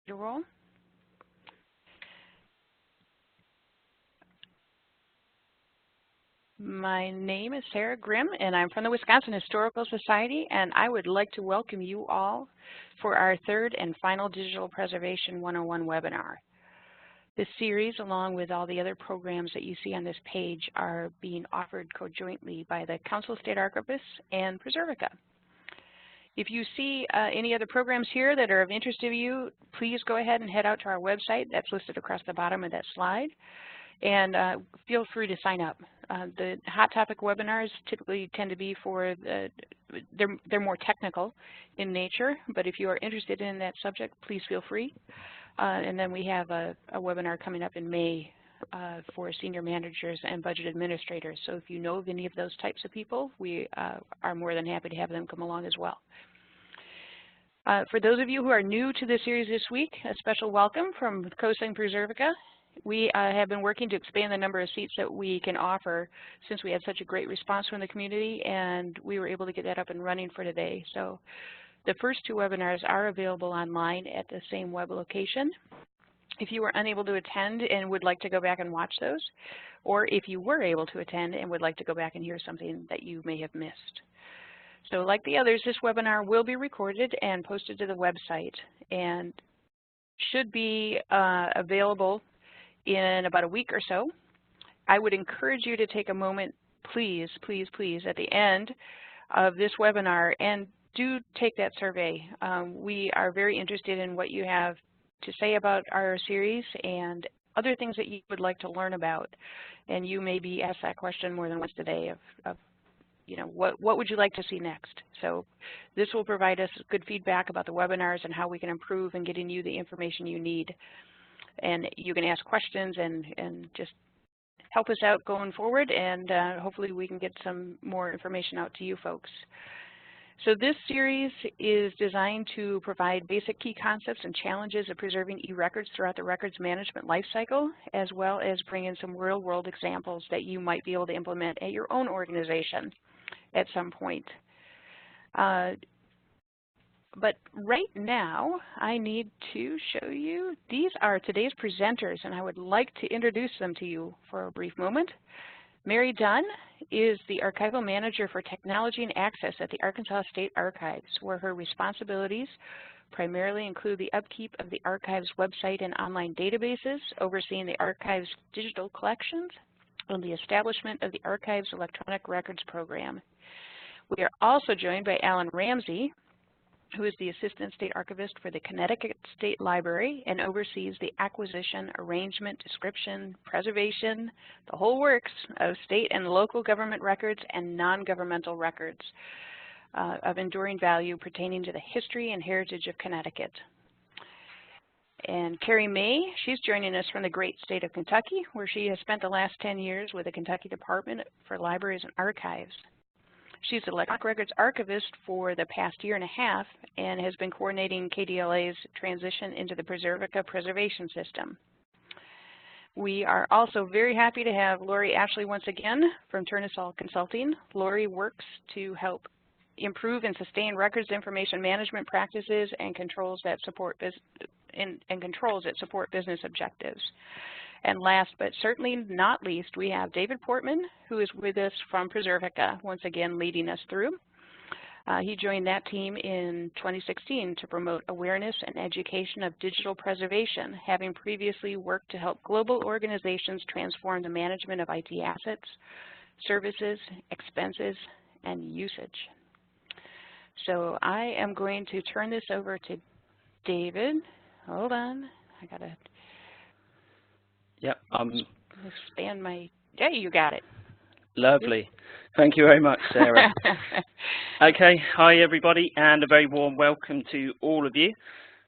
Your role. My name is Sarah Grimm, and I'm from the Wisconsin Historical Society, and I would like to welcome you all for our third and final Digital Preservation 101 webinar. This series, along with all the other programs that you see on this page, are being offered conjointly by the Council of State Archivists and PreProject. If you see any other programs here that are of interest to you, please go ahead and head out to our website. That's listed across the bottom of that slide. And feel free to sign up. The hot topic webinars typically tend to be for they're more technical in nature, but if you are interested in that subject, please feel free. And then we have a webinar coming up in May for senior managers and budget administrators. So if you know of any of those types of people, we are more than happy to have them come along as well. For those of you who are new to this series this week, a special welcome from CoSA-Preservica. We have been working to expand the number of seats that we can offer since we had such a great response from the community, and we were able to get that up and running for today. So the first two webinars are available online at the same web location. If you were unable to attend and would like to go back and watch those, or if you were able to attend and would like to go back and hear something that you may have missed. So like the others, this webinar will be recorded and posted to the website and should be available in about a week or so. I would encourage you to take a moment, please, please, please, at the end of this webinar and do take that survey. We are very interested in what you have to say about our series and other things that you would like to learn about. And you may be asked that question more than once today of you know, what would you like to see next? So this will provide us good feedback about the webinars and how we can improve in getting you the information you need. And you can ask questions and just help us out going forward, and hopefully we can get some more information out to you folks. So this series is designed to provide basic key concepts and challenges of preserving e-records throughout the records management lifecycle, as well as bring in some real-world examples that you might be able to implement at your own organization at some point. But right now, I need to show you, these are today's presenters, and I would like to introduce them to you for a brief moment. Mary Dunn is the Archival Manager for Technology and Access at the Arkansas State Archives, where her responsibilities primarily include the upkeep of the Archives website and online databases, overseeing the Archives digital collections, and the establishment of the Archives Electronic Records Program. We are also joined by Alan Ramsey, who is the Assistant State Archivist for the Connecticut State Library and oversees the acquisition, arrangement, description, preservation, the whole works of state and local government records and non-governmental records of enduring value pertaining to the history and heritage of Connecticut. And Carrie May, she's joining us from the great state of Kentucky, where she has spent the last 10 years with the Kentucky Department for Libraries and Archives. She's the Electronic Records Archivist for the past year and a half and has been coordinating KDLA's transition into the PreProject preservation system. We are also very happy to have Lori Ashley once again from Turnusol Consulting. Lori works to help improve and sustain records information management practices and controls that support business objectives. And last but certainly not least, we have David Portman, who is with us from PreProject, once again leading us through. He joined that team in 2016 to promote awareness and education of digital preservation, having previously worked to help global organizations transform the management of IT assets, services, expenses, and usage. So I am going to turn this over to David. Hold on, I gotta expand my, yeah, you got it. Lovely. Thank you very much, Sarah. Okay, hi everybody, and a very warm welcome to all of you.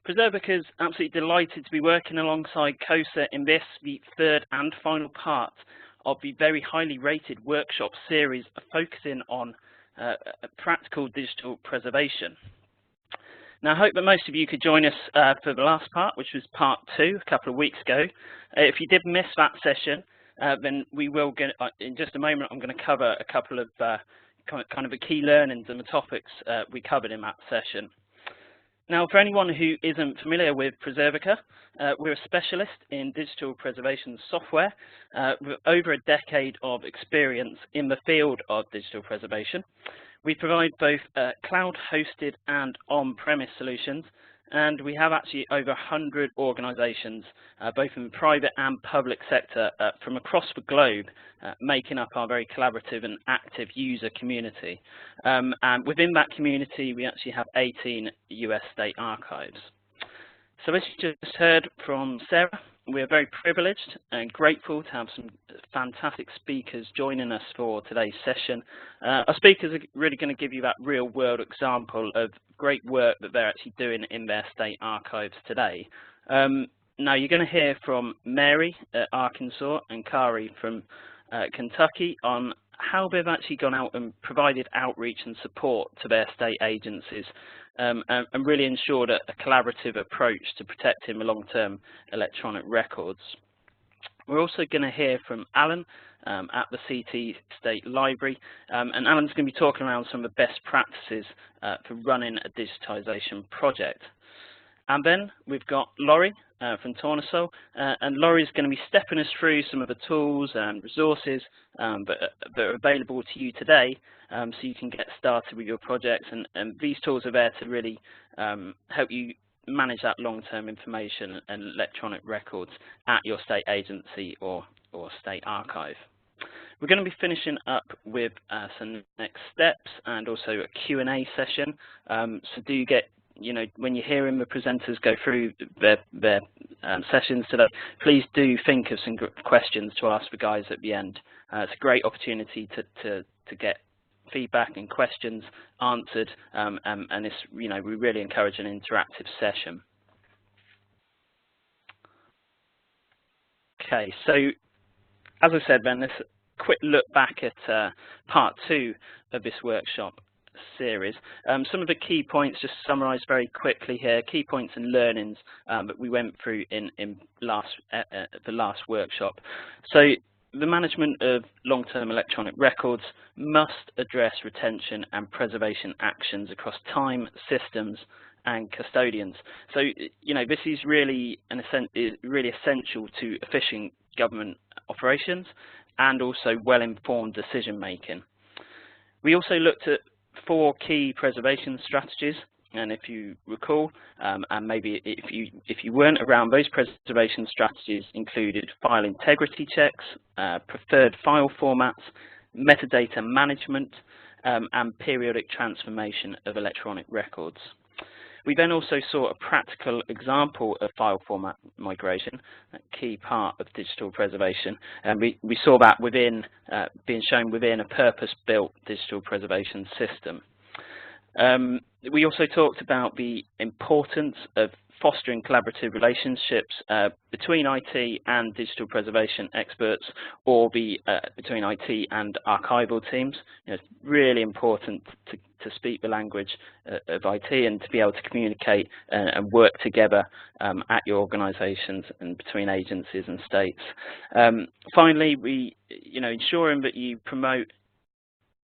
PreProject is absolutely delighted to be working alongside CoSA in this, the third and final part of the very highly rated workshop series focusing on practical digital preservation. Now, I hope that most of you could join us for the last part, which was part 2 a couple of weeks ago. If you did miss that session, then we will get, in just a moment, I'm going to cover a couple of kind of the key learnings and the topics we covered in that session. Now, for anyone who isn't familiar with Preservica, we're a specialist in digital preservation software with over a decade of experience in the field of digital preservation. We provide both cloud-hosted and on-premise solutions, and we have actually over 100 organisations, both in the private and public sector, from across the globe, making up our very collaborative and active user community. And within that community, we actually have 18 US state archives. So as you just heard from Sarah, we are very privileged and grateful to have some fantastic speakers joining us for today's session. Our speakers are really going to give you that real-world example of great work that they're actually doing in their state archives today. Now, you're going to hear from Mary at Arkansas and Kari from Kentucky on how they've actually gone out and provided outreach and support to their state agencies and really ensured a collaborative approach to protecting the long-term electronic records. We're also going to hear from Alan at the CT State Library, and Alan's going to be talking around some of the best practices for running a digitisation project. And then we've got Laurie from Tornasol, and Laurie's going to be stepping us through some of the tools and resources that are available to you today, so you can get started with your projects. And these tools are there to really help you manage that long-term information and electronic records at your state agency or state archive. We're going to be finishing up with some next steps and also a Q&A session, so do get, when you're hearing the presenters go through their sessions today, please do think of some questions to ask the guys at the end. It's a great opportunity to get feedback and questions answered, and it's, we really encourage an interactive session. Okay, so as I said, then, let's quick look back at part 2 of this workshop series. Some of the key points, just summarised very quickly here, key points and learnings that we went through in the last workshop. So the management of long-term electronic records must address retention and preservation actions across time, systems, and custodians. So, this is really essential to efficient government operations and also well-informed decision-making. We also looked at 4 key preservation strategies, and if you recall, and maybe if you weren't around, those preservation strategies included file integrity checks, preferred file formats, metadata management, and periodic transformation of electronic records. We then also saw a practical example of file format migration, a key part of digital preservation, and we saw that being shown within a purpose-built digital preservation system. We also talked about the importance of fostering collaborative relationships between IT and digital preservation experts, or between IT and archival teams. It's really important to speak the language of IT and to be able to communicate and work together at your organisations and between agencies and states. Finally, ensuring that you promote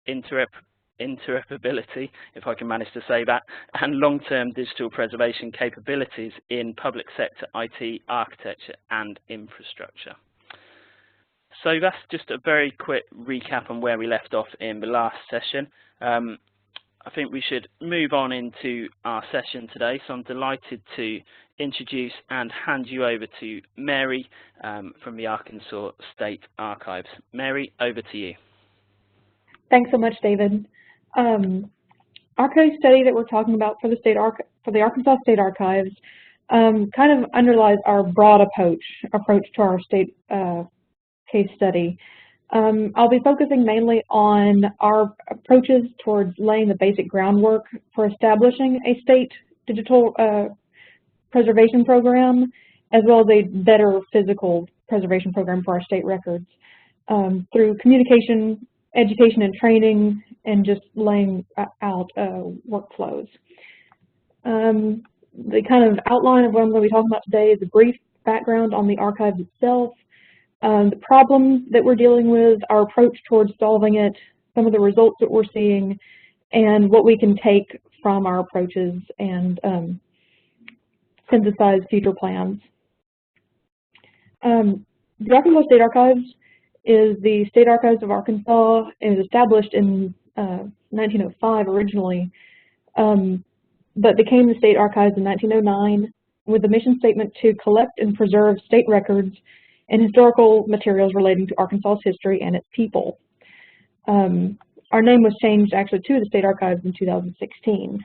interoperability, if I can manage to say that, and long-term digital preservation capabilities in public sector IT architecture and infrastructure. So that's just a very quick recap on where we left off in the last session. I think we should move on into our session today, so I'm delighted to introduce and hand you over to Mary from the Arkansas State Archives. Mary, over to you. Thanks so much, David. Our case study that we're talking about for the Arkansas State Archives kind of underlies our broad approach to our state case study. I'll be focusing mainly on our approaches towards laying the basic groundwork for establishing a state digital preservation program, as well as a better physical preservation program for our state records through communication, education and training, and just laying out workflows. The kind of outline of what I'm going to be talking about today is a brief background on the archives itself, the problems that we're dealing with, our approach towards solving it, some of the results that we're seeing, and what we can take from our approaches and synthesize future plans. The Arkansas State Archives is the State Archives of Arkansas. It was established in 1905 originally, but became the State Archives in 1909 with the mission statement to collect and preserve state records and historical materials relating to Arkansas's history and its people. Our name was changed actually to the State Archives in 2016.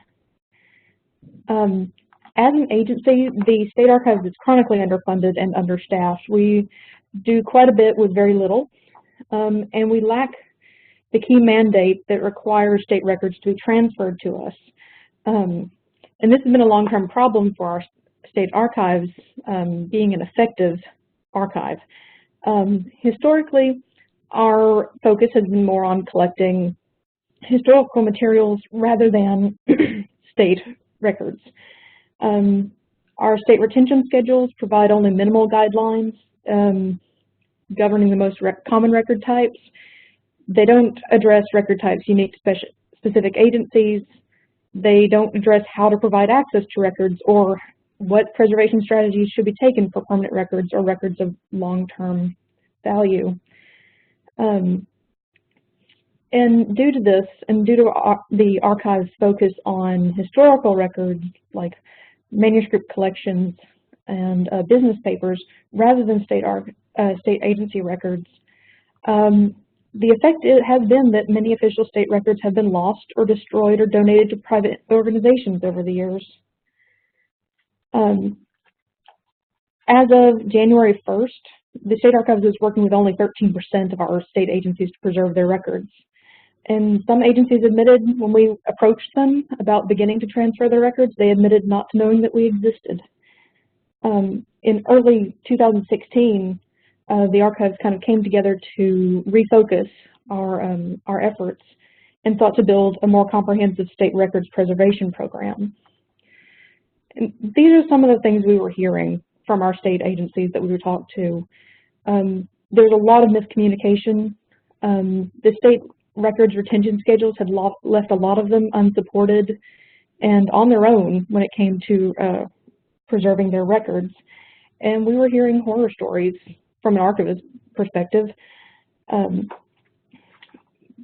As an agency, the State Archives is chronically underfunded and understaffed. We do quite a bit with very little, and we lack the key mandate that requires state records to be transferred to us. And this has been a long-term problem for our state archives being an effective archive. Historically, our focus has been more on collecting historical materials rather than state records. Our state retention schedules provide only minimal guidelines governing the most common record types. They don't address record types unique to specific agencies. They don't address how to provide access to records or what preservation strategies should be taken for permanent records or records of long-term value. And due to this, and due to the archive's focus on historical records like manuscript collections and business papers rather than state agency records, the effect has been that many official state records have been lost or destroyed or donated to private organizations over the years. As of January 1st, the State Archives is working with only 13% of our state agencies to preserve their records. And some agencies admitted when we approached them about beginning to transfer their records, they admitted not to knowing that we existed. In early 2016, the archives kind of came together to refocus our efforts and thought to build a more comprehensive state records preservation program. And these are some of the things we were hearing from our state agencies that we were talked to. There's a lot of miscommunication. The state records retention schedules had left a lot of them unsupported and on their own when it came to preserving their records. And we were hearing horror stories from an archivist perspective.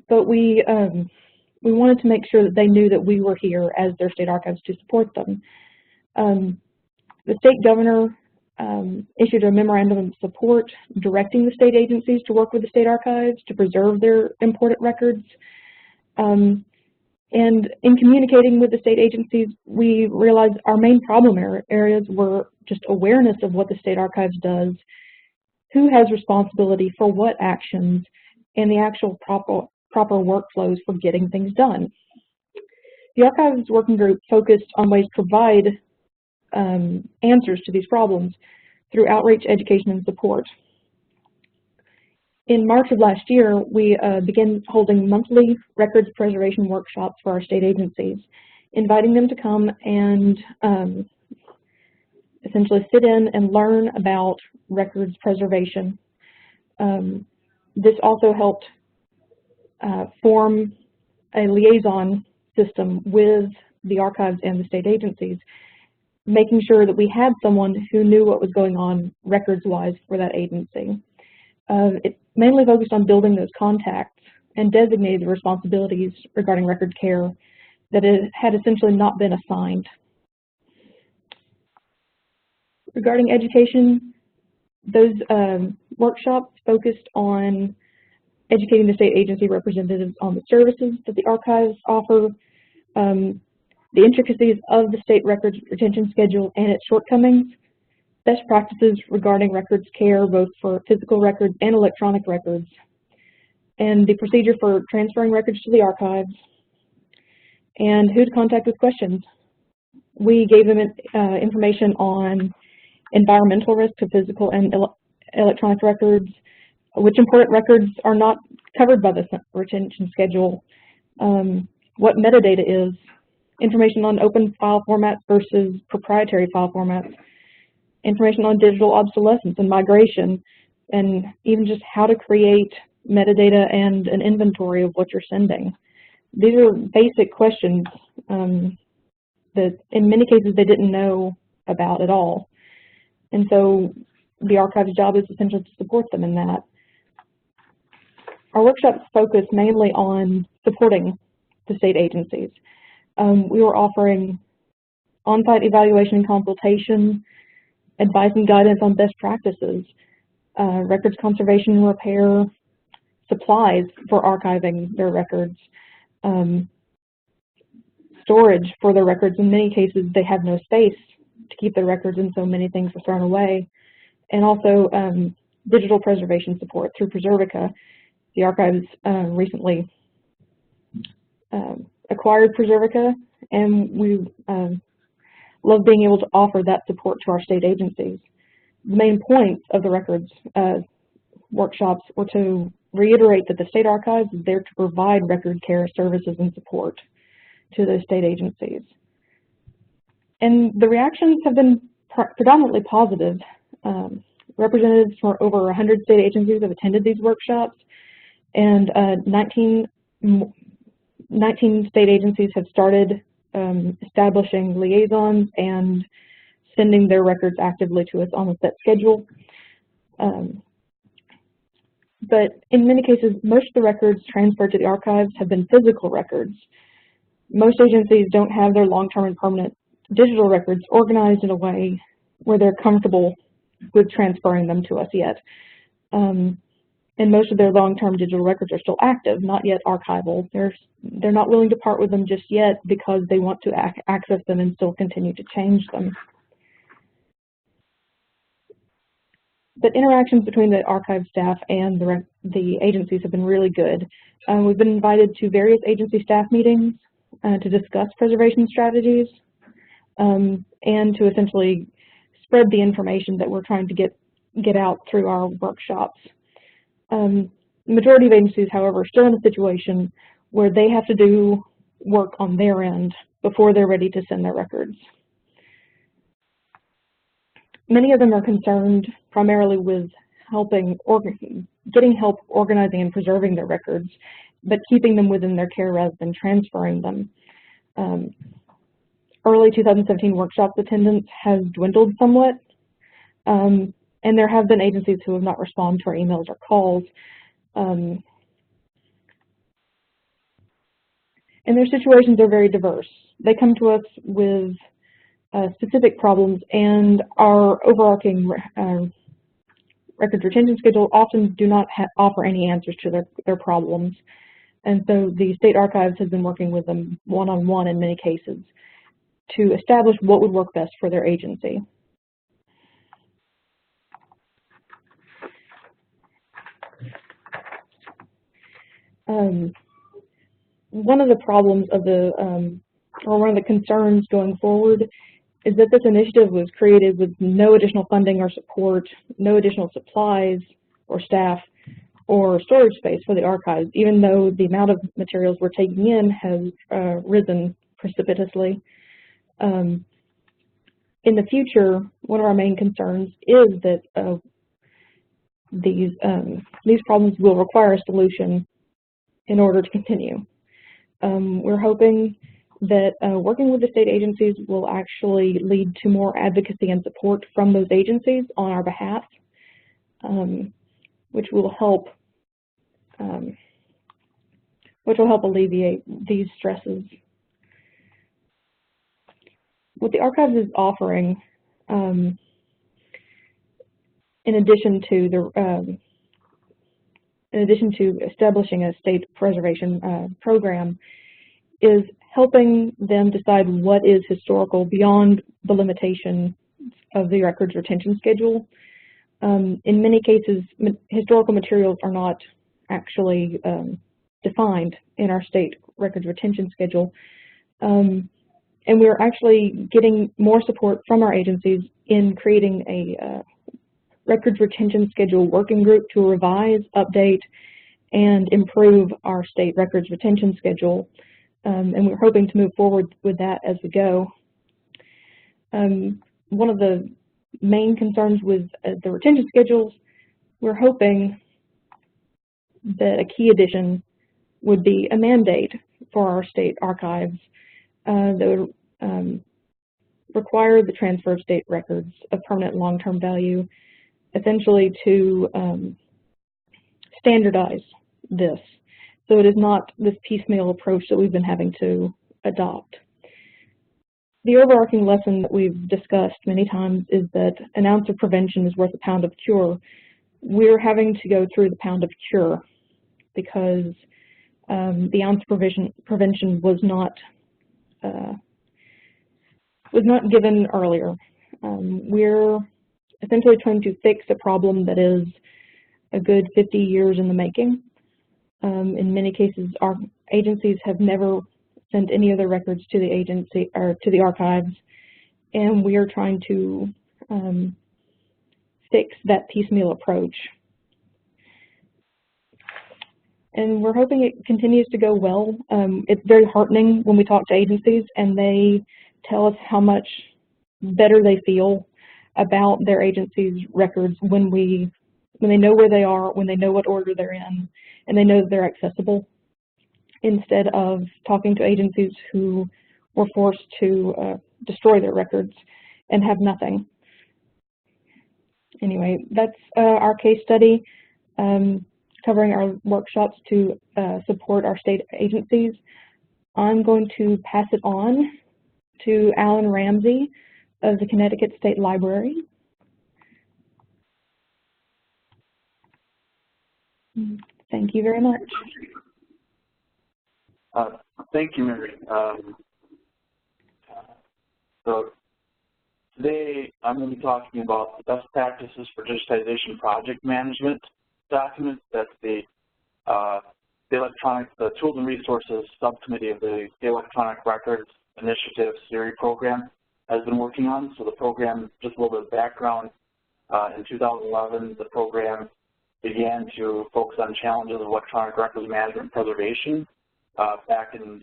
But we wanted to make sure that they knew that we were here as their state archives to support them. The state governor issued a memorandum of support directing the state agencies to work with the state archives to preserve their important records. And in communicating with the state agencies, we realized our main problem areas were just awareness of what the state archives does, who has responsibility for what actions, and the actual proper workflows for getting things done. The Archives Working Group focused on ways to provide answers to these problems through outreach, education, and support. In March of last year, we began holding monthly records preservation workshops for our state agencies, inviting them to come and essentially sit in and learn about records preservation. This also helped form a liaison system with the archives and the state agencies, making sure that we had someone who knew what was going on records-wise for that agency. It mainly focused on building those contacts and designated the responsibilities regarding record care that it had essentially not been assigned. Regarding education, those workshops focused on educating the state agency representatives on the services that the archives offer, the intricacies of the state records retention schedule and its shortcomings, best practices regarding records care both for physical records and electronic records, and the procedure for transferring records to the archives, and who to contact with questions. We gave them information on environmental risk to physical and electronic records, which important records are not covered by the retention schedule, what metadata is, information on open file formats versus proprietary file formats, information on digital obsolescence and migration, and even just how to create metadata and an inventory of what you're sending. These are basic questions that in many cases they didn't know about at all. And so the archive's job is essentially to support them in that. Our workshops focus mainly on supporting the state agencies. We were offering on-site evaluation and consultation, advice and guidance on best practices, records conservation and repair, supplies for archiving their records, storage for their records. In many cases, they have no space to keep their records, and so many things are thrown away. And also digital preservation support through PreProject. The archives recently acquired PreProject, and we love being able to offer that support to our state agencies. The main points of the records workshops were to reiterate that the state archives is there to provide record care services and support to those state agencies. And the reactions have been predominantly positive. Representatives from over 100 state agencies have attended these workshops, and 19 state agencies have started establishing liaisons and sending their records actively to us on a set schedule. But in many cases, most of the records transferred to the archives have been physical records. Most agencies don't have their long-term and permanent digital records organized in a way where they're comfortable with transferring them to us yet. And most of their long-term digital records are still active, not yet archival. They're not willing to part with them just yet because they want to access them and still continue to change them. But interactions between the archive staff and the agencies have been really good. We've been invited to various agency staff meetings to discuss preservation strategies and to essentially spread the information that we're trying to get out through our workshops. The majority of agencies, however, are still in a situation where they have to do work on their end before they're ready to send their records. Many of them are concerned primarily with getting help organizing and preserving their records, but keeping them within their care rather than transferring them. Early 2017 workshop attendance has dwindled somewhat, and there have been agencies who have not responded to our emails or calls. And their situations are very diverse. They come to us with specific problems, and our overarching records retention schedule often do not offer any answers to their problems. And so the state archives has been working with them one-on-one in many cases to establish what would work best for their agency. One of the problems of or one of the concerns going forward is that this initiative was created with no additional funding or support, no additional supplies or staff or storage space for the archives, even though the amount of materials we're taking in has risen precipitously. In the future, one of our main concerns is that these problems will require a solution in order to continue. We're hoping that working with the state agencies will actually lead to more advocacy and support from those agencies on our behalf, which will help alleviate these stresses. What the archives is offering, in addition to establishing a state preservation program, is helping them decide what is historical beyond the limitation of the records retention schedule. In many cases, historical materials are not actually defined in our state records retention schedule. And we're actually getting more support from our agencies in creating a records retention schedule working group to revise, update, and improve our state records retention schedule. And we're hoping to move forward with that as we go. One of the main concerns with the retention schedules, we're hoping that a key addition would be a mandate for our state archives that would require the transfer of state records of permanent long-term value, essentially to standardize this. So it is not this piecemeal approach that we've been having to adopt. The overarching lesson that we've discussed many times is that an ounce of prevention is worth a pound of cure. We're having to go through the pound of cure because the ounce of prevention was not given earlier. We're essentially trying to fix a problem that is a good 50 years in the making. In many cases, our agencies have never sent any of their records to the agency or to the archives, and we are trying to fix that piecemeal approach. And we're hoping it continues to go well. It's very heartening when we talk to agencies and they tell us how much better they feel about their agency's records when they know where they are, when they know what order they're in, and they know that they're accessible, instead of talking to agencies who were forced to destroy their records and have nothing. Anyway, that's our case study covering our workshops to support our state agencies. I'm going to pass it on to Alan Ramsey of the Connecticut State Library. Thank you very much. Thank you, Mary. So today I'm going to be talking about the best practices for digitization project management document. That's the Tools and Resources Subcommittee of the State Electronic Records Initiative SERI program has been working on. So the program, just a little bit of background, in 2011 the program began to focus on challenges of electronic records management and preservation. Back in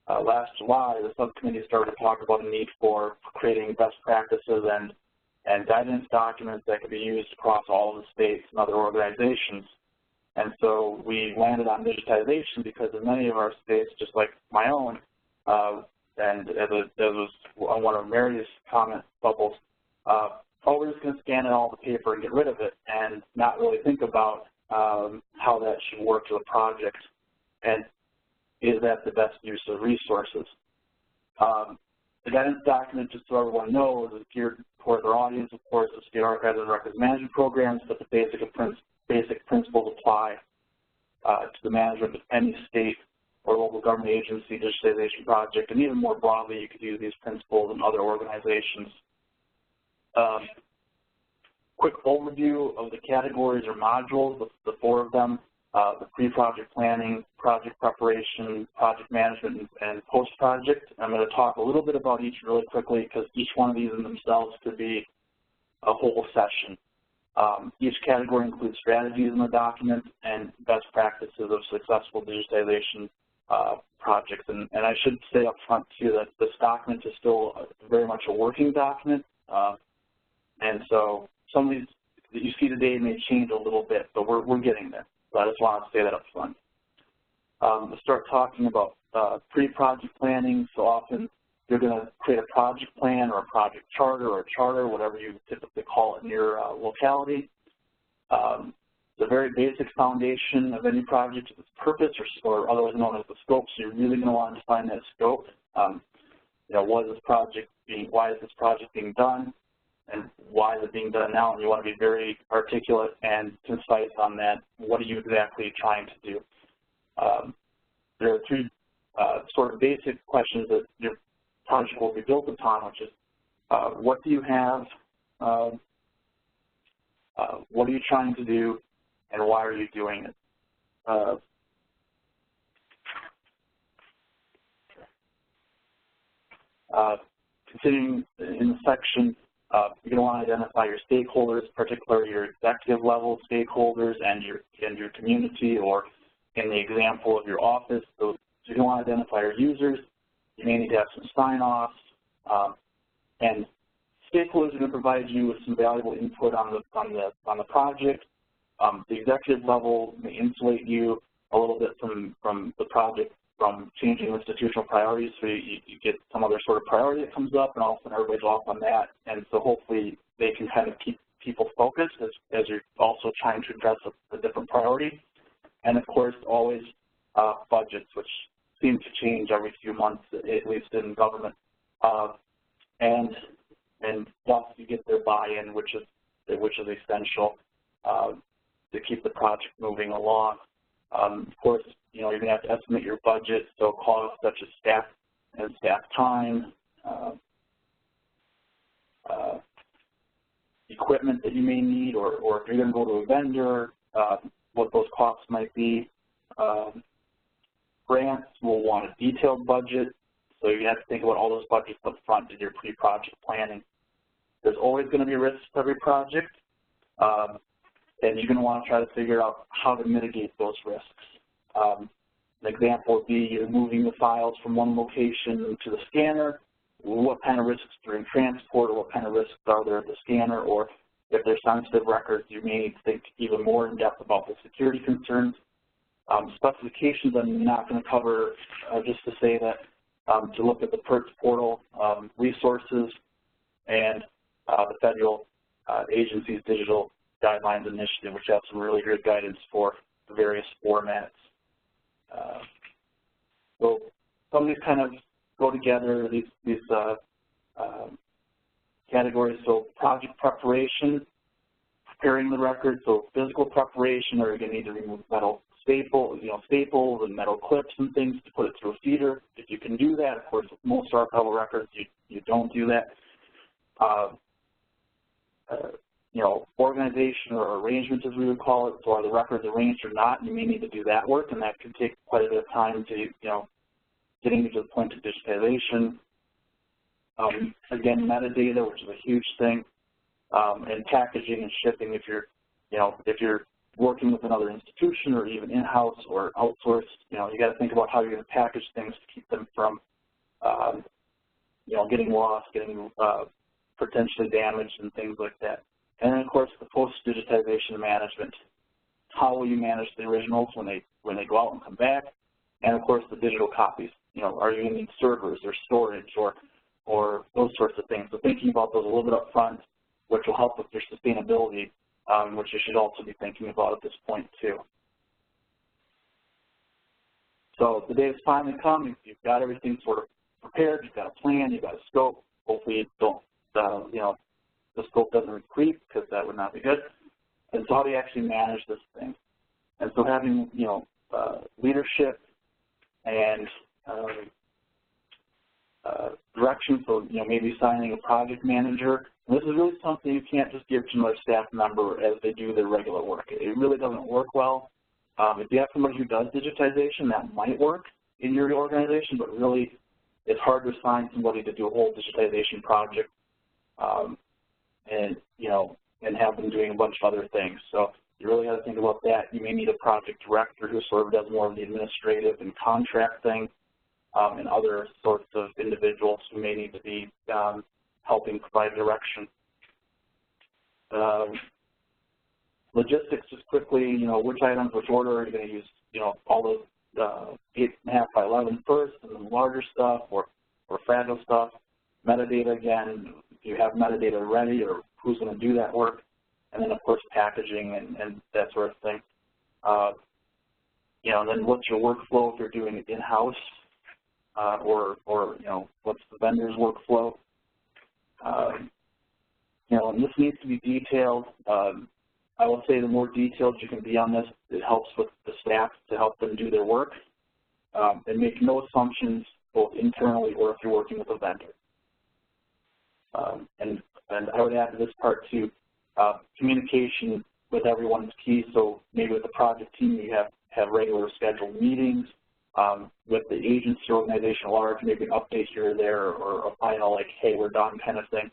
last July, the subcommittee started to talk about the need for creating best practices and guidance documents that could be used across all of the states and other organizations. And so we landed on digitization because in many of our states, just like my own, and as was on one of Mary's comment bubbles, we're just going to scan in all the paper and get rid of it and not really think about how that should work to the project and is that the best use of resources. The guidance document, just so everyone knows, is geared towards our audience, of course, the state archives and records management programs, but the basic principles apply to the management of any state or local government agency digitization project, and even more broadly, you could use these principles in other organizations. Quick overview of the categories or modules, the four of them: the pre-project planning, project preparation, project management, and post-project. I'm going to talk a little bit about each really quickly because each one of these in themselves could be a whole session. Each category includes strategies in the document and best practices of successful digitization projects. And I should say up front too that this document is still very much a working document. And so some of these that you see today may change a little bit, but we're getting there. So I just want to say that up front. We'll start talking about pre-project planning. So often you're going to create a project plan or a project charter or a charter, whatever you typically call it in your locality. The very basic foundation of any project is its purpose, or otherwise known as the scope. So you're really going to want to define that scope. What is this project why is this project being done? And why is it being done now? And you want to be very articulate and concise on that. What are you exactly trying to do? There are three sort of basic questions that your project will be built upon, which is what do you have, what are you trying to do, and why are you doing it? Continuing in the section, you're going to want to identify your stakeholders, particularly your executive level stakeholders and your community, or in the example of your office. So you're going to want to identify your users. You may need to have some sign-offs, and stakeholders are going to provide you with some valuable input on the project. The executive level may insulate you a little bit from the project from changing institutional priorities. So you get some other sort of priority that comes up, and all of a sudden everybody's off on that. And so hopefully they can kind of keep people focused as you're also trying to address a different priority. And of course, always budgets, which seem to change every few months, at least in government. And thus you get their buy-in, which is essential to keep the project moving along. Of course, you know, you're going to have to estimate your budget, so costs such as staff and staff time, equipment that you may need, or if you're going to go to a vendor, what those costs might be. Grants will want a detailed budget, so you have to think about all those budgets up front in your pre-project planning. There's always going to be risks to every project, and you're going to want to try to figure out how to mitigate those risks. An example would be you're moving the files from one location to the scanner. What kind of risks during transport, or what kind of risks are there at the scanner, or if they're sensitive records, you may need to think even more in depth about the security concerns. Specifications I'm not going to cover, just to say that to look at the PERT Portal resources and the federal agency's digital guidelines initiative, which has some really good guidance for the various formats. So some of these kind of go together, these categories. So project preparation, preparing the record, so physical preparation, or you're going to need to remove metal staples and metal clips and things to put it through a feeder. If you can do that, of course, with most archival records, you don't do that. You know, organization or arrangement, as we would call it. So are the records arranged or not? You may need to do that work, and that can take quite a bit of time to, you know, getting you to the point of digitization. Again, metadata, which is a huge thing, and packaging and shipping. If you're working with another institution or even in-house or outsourced, you know, you got to think about how you're going to package things to keep them from, you know, getting lost, getting potentially damaged, and things like that. And then, of course, the post-digitization management. How will you manage the originals when they go out and come back? And of course, the digital copies. You know, are you going to need servers or storage or those sorts of things? So thinking about those a little bit up front, which will help with your sustainability, which you should also be thinking about at this point too. So the day has finally come. You've got everything sort of prepared. You've got a plan. You've got a scope. Hopefully, you don't, you know, the scope doesn't creep, because that would not be good. And so how do you actually manage this thing? And so having, you know, leadership and direction, so, you know, maybe signing a project manager. And this is really something you can't just give to another staff member as they do their regular work. It really doesn't work well. If you have somebody who does digitization, that might work in your organization, but really it's hard to assign somebody to do a whole digitization project and, you know, and have them doing a bunch of other things. So you really got to think about that. You may need a project director who sort of does more of the administrative and contract thing, and other sorts of individuals who may need to be helping provide direction. Logistics, just quickly, you know, which items, which order are you going to use, you know, all those 8.5 by 11 first, and then larger stuff or fragile stuff. Metadata, again, if you have metadata ready, or who's going to do that work. And then, of course, packaging and that sort of thing. You know, and then what's your workflow if you're doing it in-house, or you know, what's the vendor's workflow? You know, and this needs to be detailed. I will say the more detailed you can be on this, it helps with the staff to help them do their work, and make no assumptions both internally or if you're working with a vendor. And I would add to this part too, communication with everyone is key. So maybe with the project team, you have regular scheduled meetings. With the agency organization at large, maybe an update here or there, or a final like, hey, we're done kind of thing.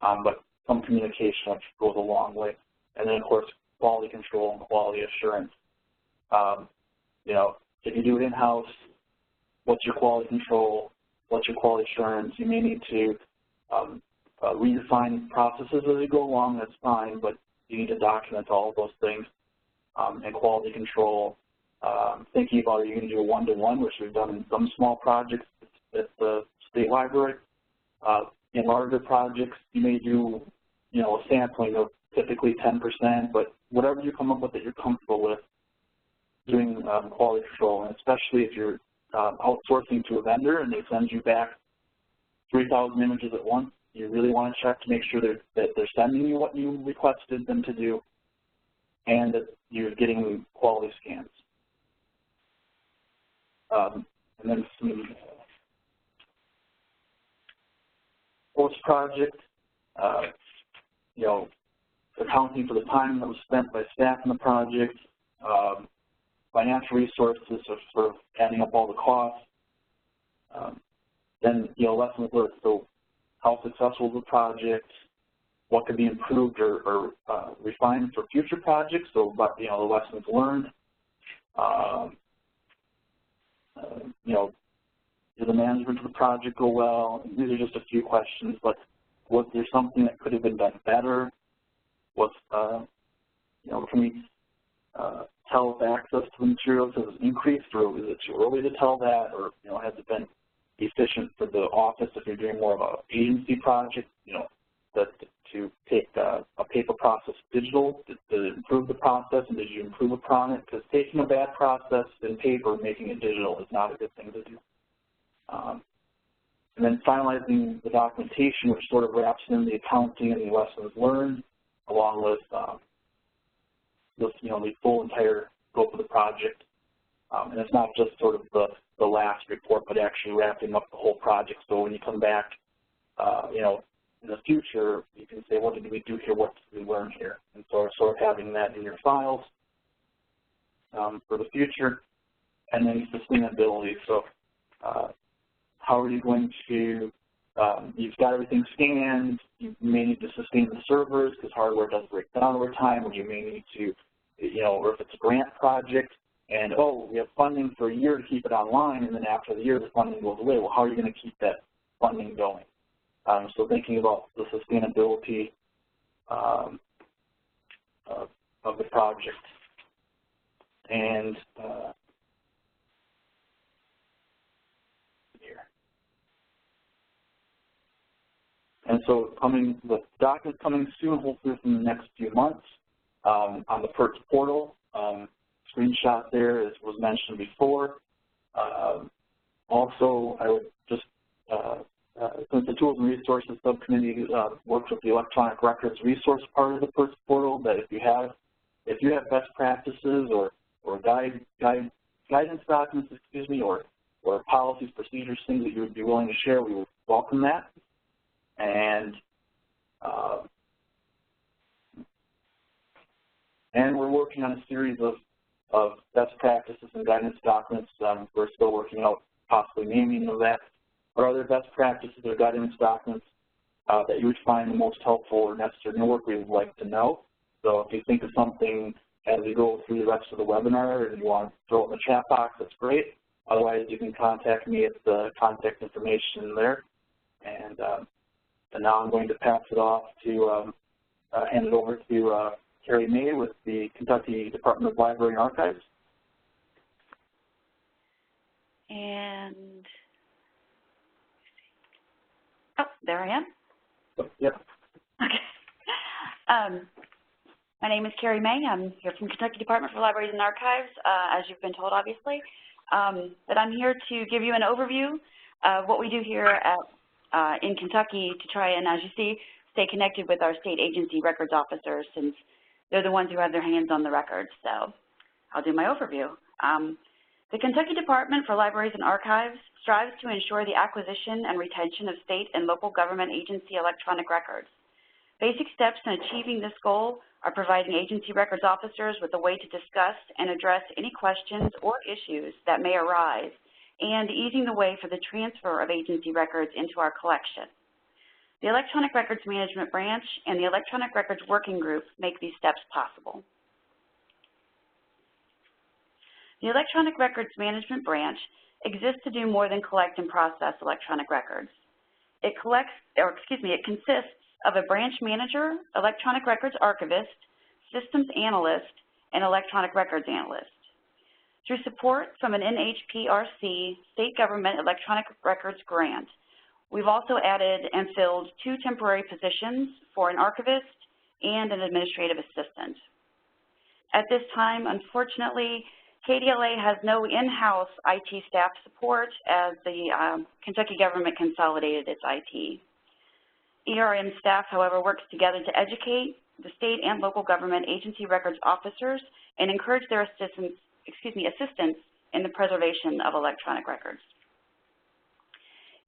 But some communication, which goes a long way. And then, of course, quality control and quality assurance. You know, if you do it in-house, what's your quality control? What's your quality assurance? You may need to redefine processes as you go along. That's fine, but you need to document all of those things. And quality control, Thinking about, are you going to do a one-to-one, which we've done in some small projects at the state library. In larger projects, you may do, you know, a sampling of typically 10%, but whatever you come up with that you're comfortable with, doing quality control, and especially if you're outsourcing to a vendor and they send you back 3,000 images at once, you really want to check to make sure that they're sending you what you requested them to do and that you're getting quality scans. And then some post-project, you know, accounting for the time that was spent by staff in the project, financial resources, so sort of adding up all the costs. Then, you know, lessons learned. So how successful was the project? What could be improved or refined for future projects? So, but, you know, the lessons learned. You know, did the management of the project go well? These are just a few questions, but was there something that could have been done better? Was, you know, can we tell if access to the materials has increased, or is it too early to tell that, or, you know, has it been efficient for the office if you're doing more of an agency project, you know, that to take a paper process digital to improve the process, and did you improve upon it? Because taking a bad process in paper and making it digital is not a good thing to do. And then finalizing the documentation, which sort of wraps in the accounting and the lessons learned, along with you know, the full entire scope of the project. And it's not just sort of the last report, but actually wrapping up the whole project. So when you come back, you know, in the future, you can say, what did we do here? What did we learn here? And so sort of having that in your files for the future. And then sustainability. So how are you going to, you've got everything scanned, you may need to sustain the servers because hardware does break down over time, or you may need to, you know, or if it's a grant project, and, oh, we have funding for a year to keep it online, and then after the year the funding goes away. Well, how are you going to keep that funding going? So thinking about the sustainability of the project. And here. And so the document coming soon, hopefully within the next few months, on the PERT Portal. Screenshot there, as was mentioned before. Also, I would just, since the Tools and Resources Subcommittee works with the Electronic Records resource part of the PERT Portal, that if you have best practices or guidance documents, excuse me, or policies, procedures, things that you would be willing to share, we would welcome that. And we're working on a series of best practices and guidance documents. We're still working out possibly naming of that, or other best practices or guidance documents that you would find the most helpful or necessary in your work we would like to know. So if you think of something as we go through the rest of the webinar and you want to throw it in the chat box, that's great. Otherwise, you can contact me at the contact information there. And now I'm going to pass it off to hand it over to Carrie May with the Kentucky Department of Library and Archives. And, oh, there I am. Yep. Okay. My name is Carrie May. I'm here from Kentucky Department for Libraries and Archives, as you've been told, obviously. But I'm here to give you an overview of what we do here at, in Kentucky to try and, as you see, stay connected with our state agency records officers, since they're the ones who have their hands on the records. So I'll do my overview. The Kentucky Department for Libraries and Archives strives to ensure the acquisition and retention of state and local government agency electronic records. Basic steps in achieving this goal are providing agency records officers with a way to discuss and address any questions or issues that may arise, and easing the way for the transfer of agency records into our collection. The Electronic Records Management Branch and the Electronic Records Working Group make these steps possible. The Electronic Records Management Branch exists to do more than collect and process electronic records. It consists of a branch manager, electronic records archivist, systems analyst, and electronic records analyst. through support from an NHPRC state government electronic records grant. We've also added and filled 2 temporary positions for an archivist and an administrative assistant. At this time, unfortunately, KDLA has no in-house IT staff support as the Kentucky government consolidated its IT. ERM staff, however, works together to educate the state and local government agency records officers and encourage their assistance in the preservation of electronic records.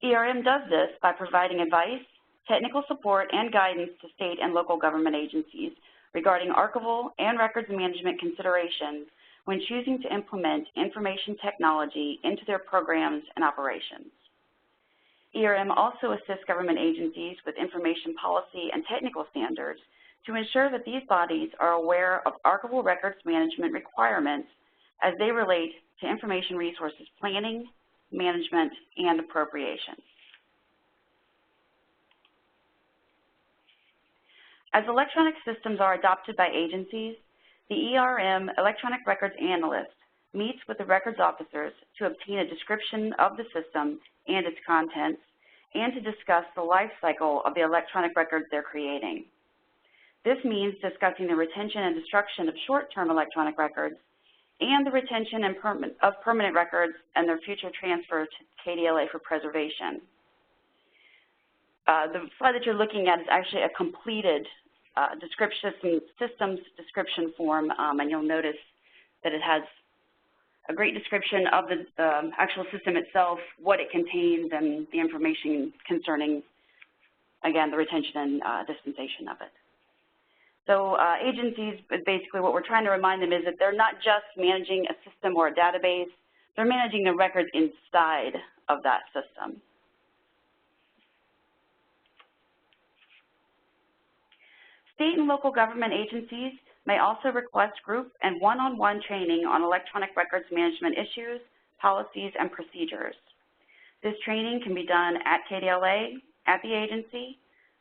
ERM does this by providing advice, technical support, and guidance to state and local government agencies regarding archival and records management considerations when choosing to implement information technology into their programs and operations. ERM also assists government agencies with information policy and technical standards to ensure that these bodies are aware of archival records management requirements as they relate to information resources planning, management, and appropriations. As electronic systems are adopted by agencies, the ERM Electronic Records Analyst meets with the records officers to obtain a description of the system and its contents and to discuss the life cycle of the electronic records they're creating. This means discussing the retention and destruction of short-term electronic records and the retention and of permanent records and their future transfer to KDLA for preservation. The slide that you're looking at is actually a completed systems description form, and you'll notice that it has a great description of the actual system itself, what it contains, and the information concerning, again, the retention and dispensation of it. So agencies, basically what we're trying to remind them is that they're not just managing a system or a database, they're managing the records inside of that system. State and local government agencies may also request group and one-on-one training on electronic records management issues, policies, and procedures. This training can be done at KDLA, at the agency,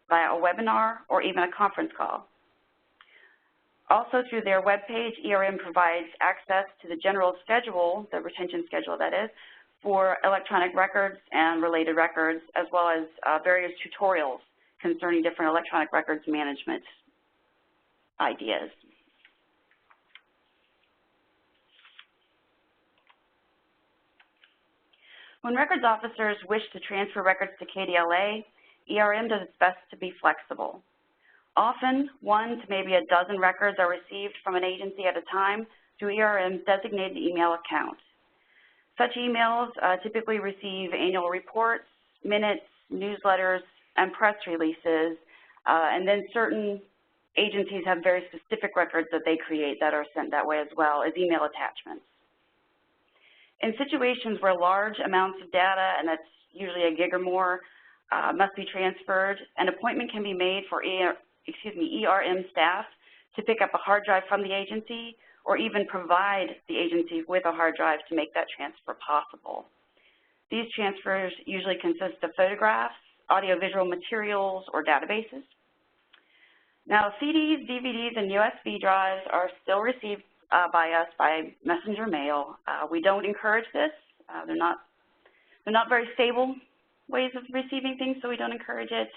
via a webinar, or even a conference call. Also, through their webpage, ERM provides access to the general schedule, the retention schedule that is, for electronic records and related records, as well as various tutorials concerning different electronic records management ideas. When records officers wish to transfer records to KDLA, ERM does its best to be flexible. Often, 1 to maybe a dozen records are received from an agency at a time through ERM's designated email account. Such emails typically receive annual reports, minutes, newsletters, and press releases, and then certain agencies have very specific records that they create that are sent that way as well as email attachments. In situations where large amounts of data, and that's usually a gig or more, must be transferred, an appointment can be made for ERM staff to pick up a hard drive from the agency or even provide the agency with a hard drive to make that transfer possible. These transfers usually consist of photographs, audiovisual materials, or databases. Now, CDs, DVDs, and USB drives are still received by us by messenger mail. We don't encourage this. They're not very stable ways of receiving things, so we don't encourage it.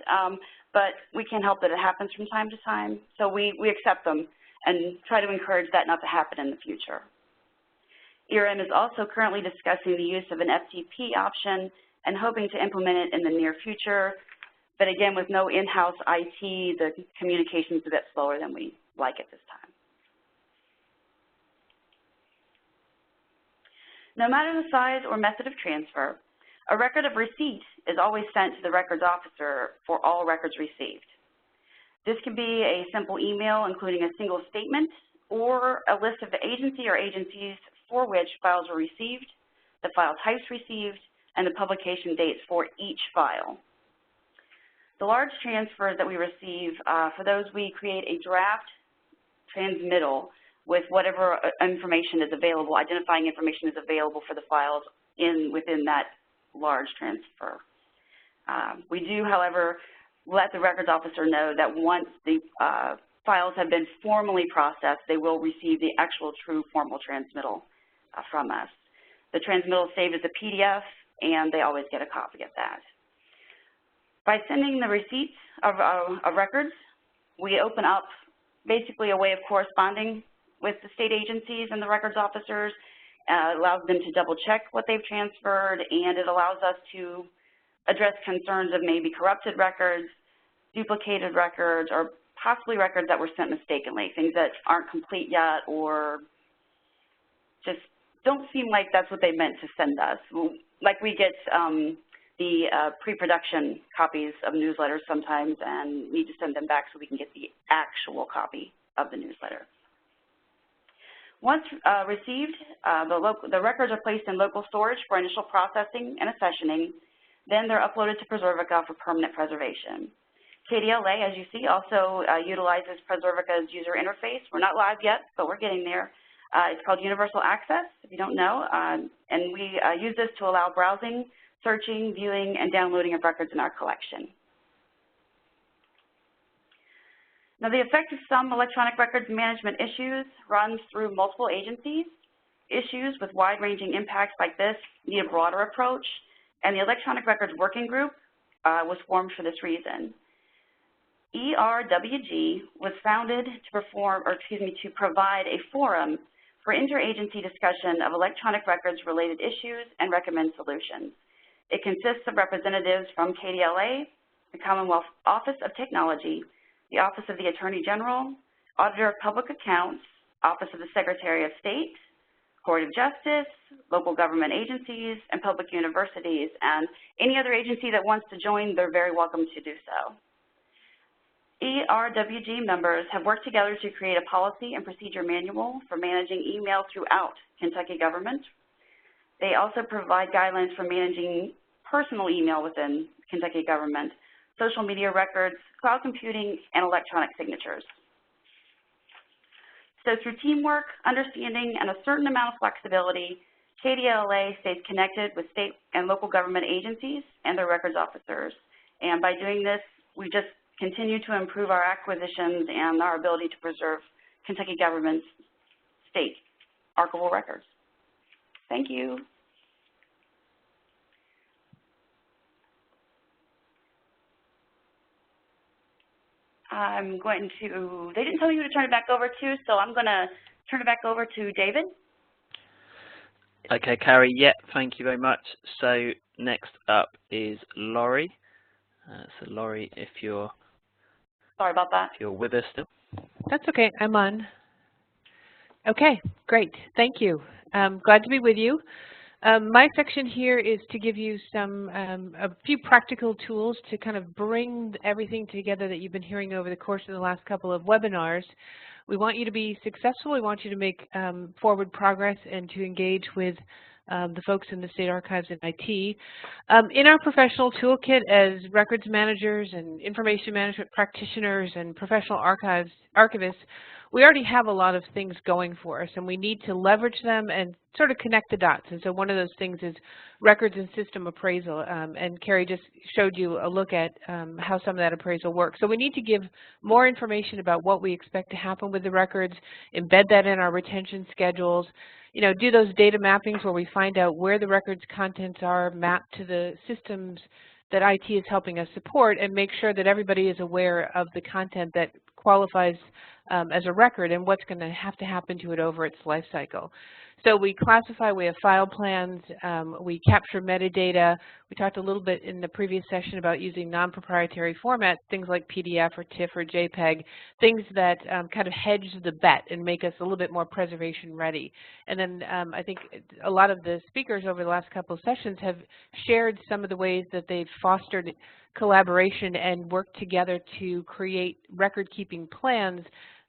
But we can't help that it happens from time to time, so we accept them and try to encourage that not to happen in the future. ERM is also currently discussing the use of an FTP option and hoping to implement it in the near future. But again, with no in-house IT, the communication is a bit slower than we like at this time. No matter the size or method of transfer, a record of receipt is always sent to the records officer for all records received. This can be a simple email including a single statement or a list of the agency or agencies for which files were received, the file types received, and the publication dates for each file. The large transfers that we receive, for those we create a draft transmittal with whatever information is available, identifying information is available for the files within that large transfer. We do, however, let the records officer know that once the files have been formally processed, they will receive the actual true formal transmittal from us. The transmittal is saved as a PDF, and they always get a copy of that. By sending the receipts of records, we open up basically a way of corresponding with the state agencies and the records officers. It allows them to double check what they've transferred, and it allows us to address concerns of maybe corrupted records, duplicated records, or possibly records that were sent mistakenly, things that aren't complete yet or just don't seem like that's what they meant to send us. Like we get the pre-production copies of newsletters sometimes and need to send them back so we can get the actual copy of the newsletter. Once received, the records are placed in local storage for initial processing and accessioning. Then they're uploaded to PreServica for permanent preservation. KDLA, as you see, also utilizes PreServica's user interface. We're not live yet, but we're getting there. It's called Universal Access, if you don't know, and we use this to allow browsing, searching, viewing, and downloading of records in our collection. Now, the effect of some electronic records management issues runs through multiple agencies. Issues with wide-ranging impacts like this need a broader approach, and the Electronic Records Working Group was formed for this reason. ERWG was founded to provide a forum for interagency discussion of electronic records-related issues and recommend solutions. It consists of representatives from KDLA, the Commonwealth Office of Technology, the Office of the Attorney General, Auditor of Public Accounts, Office of the Secretary of State, Court of Justice, local government agencies, and public universities. And any other agency that wants to join, they're very welcome to do so. ERWG members have worked together to create a policy and procedure manual for managing email throughout Kentucky government. They also provide guidelines for managing personal email within Kentucky government, social media records, cloud computing, and electronic signatures. So through teamwork, understanding, and a certain amount of flexibility, KDLA stays connected with state and local government agencies and their records officers. And by doing this, we just continue to improve our acquisitions and our ability to preserve Kentucky government's state archival records. Thank you. I'm going to, they didn't tell me who to turn it back over to, so I'm going to turn it back over to David. Okay, Carrie, yeah, thank you very much. So next up is Laurie. So Laurie, if you're Sorry about that. If you're with us still. That's okay, I'm on. Okay, great, thank you. Glad to be with you. My section here is to give you a few practical tools to kind of bring everything together that you've been hearing over the course of the last couple of webinars. We want you to be successful. We want you to make forward progress and to engage with the folks in the State Archives and IT. In our professional toolkit as records managers and information management practitioners and professional archivists, we already have a lot of things going for us, and we need to leverage them and sort of connect the dots. And so one of those things is records and system appraisal, and Carrie just showed you a look at how some of that appraisal works. So we need to give more information about what we expect to happen with the records, embed that in our retention schedules, you know, do those data mappings where we find out where the records contents are mapped to the systems that IT is helping us support, and make sure that everybody is aware of the content that qualifies as a record and what's going to have to happen to it over its life cycle. So we classify, we have file plans, we capture metadata. We talked a little bit in the previous session about using non-proprietary formats, things like PDF or TIFF or JPEG, things that kind of hedge the bet and make us a little bit more preservation ready. And then I think a lot of the speakers over the last couple of sessions have shared some of the ways that they've fostered collaboration and worked together to create record-keeping plans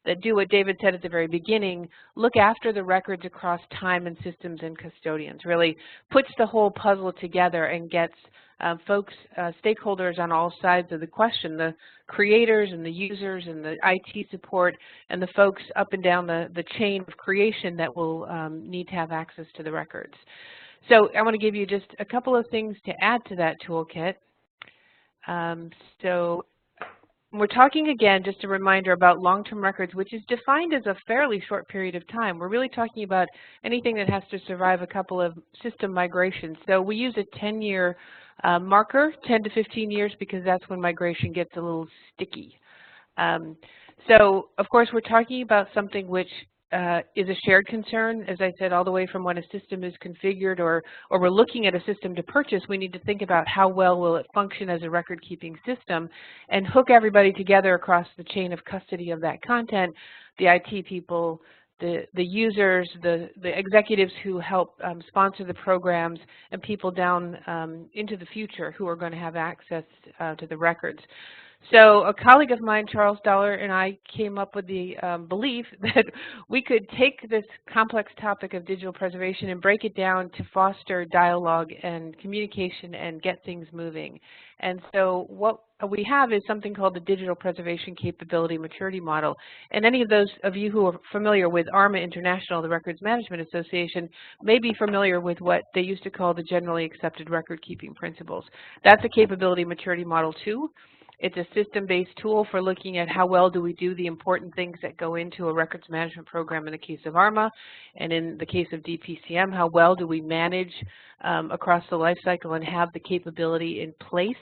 that do what David said at the very beginning, look after the records across time and systems and custodians, really puts the whole puzzle together and gets folks, stakeholders on all sides of the question, the creators and the users and the IT support and the folks up and down the chain of creation that will need to have access to the records. So I want to give you just a couple of things to add to that toolkit. So We're talking again, just a reminder, about long-term records, which is defined as a fairly short period of time. We're really talking about anything that has to survive a couple of system migrations. So we use a 10-year marker, 10 to 15 years, because that's when migration gets a little sticky. So, of course, we're talking about something which is a shared concern, as I said, all the way from when a system is configured or we're looking at a system to purchase. We need to think about how well will it function as a record-keeping system and hook everybody together across the chain of custody of that content, the IT people, the users, the executives who help sponsor the programs, and people down into the future who are going to have access to the records. So a colleague of mine, Charles Dollar, and I came up with the belief that we could take this complex topic of digital preservation and break it down to foster dialogue and communication and get things moving. And so what we have is something called the Digital Preservation Capability Maturity Model. And any of those of you who are familiar with ARMA International, the Records Management Association, may be familiar with what they used to call the Generally Accepted Record-Keeping Principles. That's a Capability Maturity Model too. It's a system-based tool for looking at how well do we do the important things that go into a records management program in the case of ARMA, and in the case of DPCM, how well do we manage across the life cycle and have the capability in place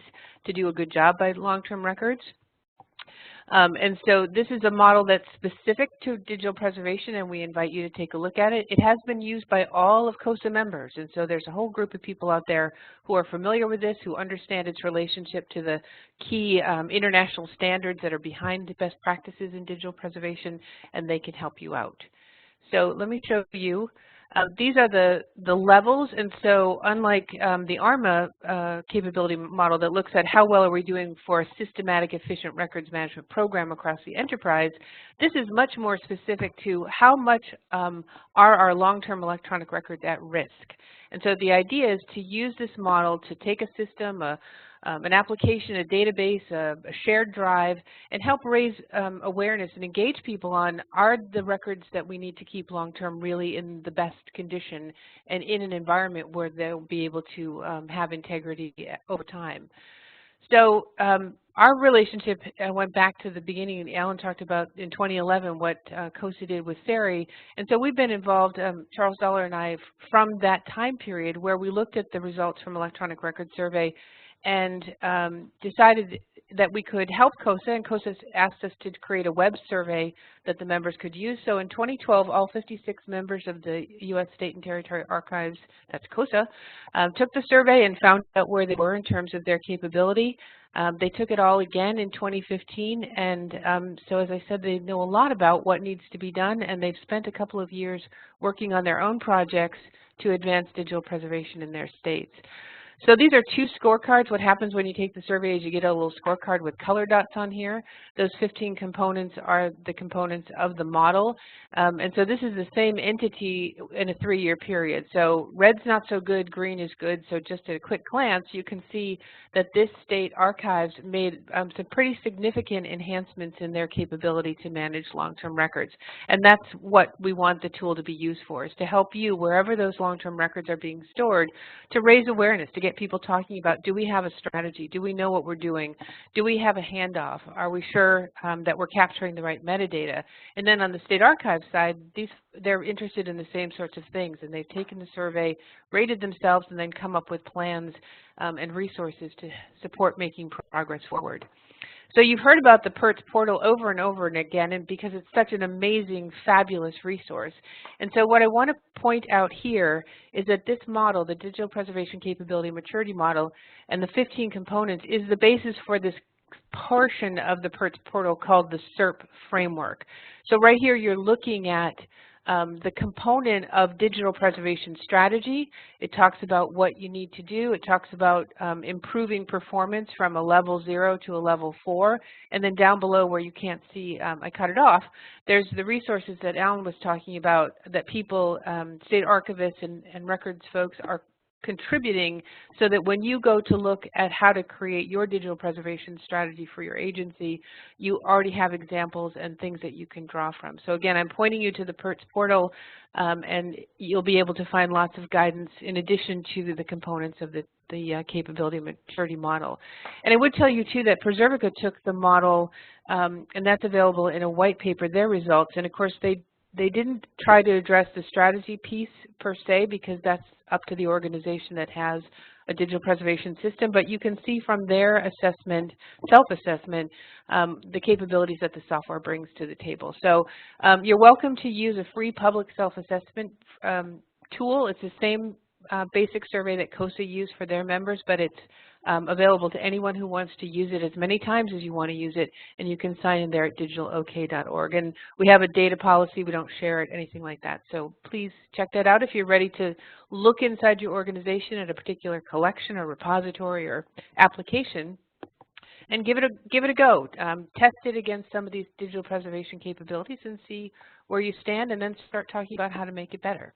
to do a good job by long-term records. And so this is a model that's specific to digital preservation, and we invite you to take a look at it. It has been used by all of CoSA members, and so there's a whole group of people out there who are familiar with this, who understand its relationship to the key international standards that are behind the best practices in digital preservation, and they can help you out. So let me show you. These are the levels, and so unlike the ARMA capability model that looks at how well are we doing for a systematic, efficient records management program across the enterprise, this is much more specific to how much are our long-term electronic records at risk. And so the idea is to use this model to take a system, an application, a database, a shared drive, and help raise awareness and engage people on, are the records that we need to keep long-term really in the best condition and in an environment where they'll be able to have integrity over time. So our relationship went back to the beginning. Alan talked about in 2011 what CoSA did with SERI. And so we've been involved, Charles Dollar and I, from that time period where we looked at the results from Electronic Records Survey and decided that we could help CoSA, and CoSA asked us to create a web survey that the members could use. So in 2012, all 56 members of the U.S. State and Territory Archives, that's CoSA, took the survey and found out where they were in terms of their capability. They took it all again in 2015, and so as I said, they know a lot about what needs to be done, and they've spent a couple of years working on their own projects to advance digital preservation in their states. So these are two scorecards. What happens when you take the survey is you get a little scorecard with color dots on here. Those 15 components are the components of the model. And so this is the same entity in a 3-year period. So red's not so good, green is good. So just at a quick glance, you can see that this state archives made some pretty significant enhancements in their capability to manage long-term records. And that's what we want the tool to be used for, is to help you, wherever those long-term records are being stored, to raise awareness, to get people talking about, do we have a strategy? Do we know what we're doing? Do we have a handoff? Are we sure that we're capturing the right metadata? And then on the state archive side, they're interested in the same sorts of things, and they've taken the survey, rated themselves, and then come up with plans and resources to support making progress forward. So you've heard about the PERT Portal over and over and again, and because it's such an amazing, fabulous resource. And so what I want to point out here is that this model, the Digital Preservation Capability Maturity Model, and the 15 components is the basis for this portion of the PERT Portal called the SERP framework. So right here you're looking at the component of digital preservation strategy. It talks about what you need to do. It talks about improving performance from a level 0 to a level 4. And then down below where you can't see, I cut it off, there's the resources that Alan was talking about that people, state archivists and records folks are contributing so that when you go to look at how to create your digital preservation strategy for your agency, you already have examples and things that you can draw from. So again, I'm pointing you to the PERT Portal, and you'll be able to find lots of guidance in addition to the components of the capability maturity model. And I would tell you too that Preservica took the model, and that's available in a white paper, their results, and of course they didn't try to address the strategy piece per se, because that's up to the organization that has a digital preservation system, but you can see from their assessment, self-assessment, the capabilities that the software brings to the table. So you're welcome to use a free public self-assessment tool. It's the same basic survey that CoSA used for their members, but it's available to anyone who wants to use it as many times as you want to use it, and you can sign in there at digitalok.org. And we have a data policy. We don't share it, anything like that. So please check that out if you're ready to look inside your organization at a particular collection or repository or application, and give it a go. Test it against some of these digital preservation capabilities and see where you stand, and then start talking about how to make it better.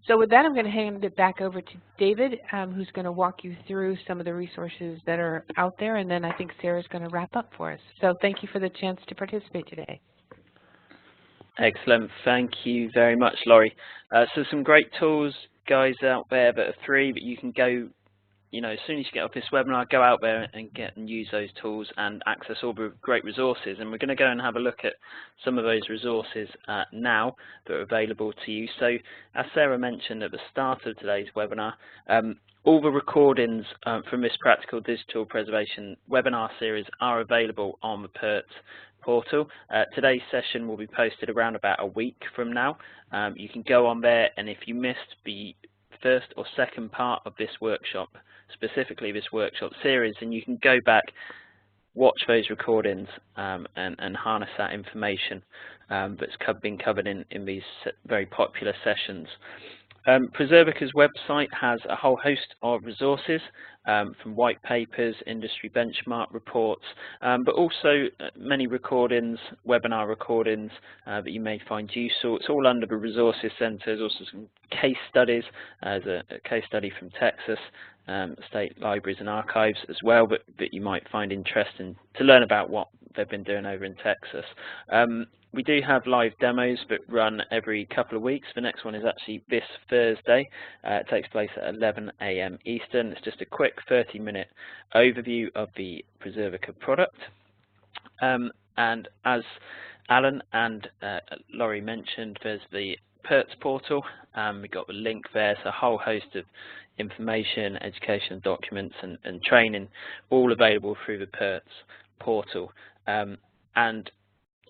So with that, I'm going to hand it back over to David, who's going to walk you through some of the resources that are out there, and then I think Sarah's going to wrap up for us. So thank you for the chance to participate today. Excellent. Thank you very much, Laurie. So some great tools, guys, out there that are free, but you can go, as soon as you get off this webinar, go out there and use those tools and access all the great resources. And we're going to go and have a look at some of those resources now that are available to you. So as Sarah mentioned at the start of today's webinar, all the recordings from this Practical Digital Preservation webinar series are available on the PERT portal. Today's session will be posted around about a week from now. You can go on there, and if you missed the first or second part of this workshop, specifically this workshop series, and you can go back, watch those recordings, and harness that information that's been covered in these very popular sessions. Preservica's website has a whole host of resources, from white papers, industry benchmark reports, but also many recordings, webinar recordings that you may find useful. It's all under the Resources Center. There's also some case studies, as a case study from Texas State Libraries and Archives as well, that you might find interesting to learn about what they've been doing over in Texas. We do have live demos that run every couple of weeks. The next one is actually this Thursday. It takes place at 11 AM Eastern. It's just a quick 30-minute overview of the Preservica product. And as Alan and Laurie mentioned, there's the PERT portal. We've got the link there. It's a whole host of information, education documents, and training, all available through the PERT portal. And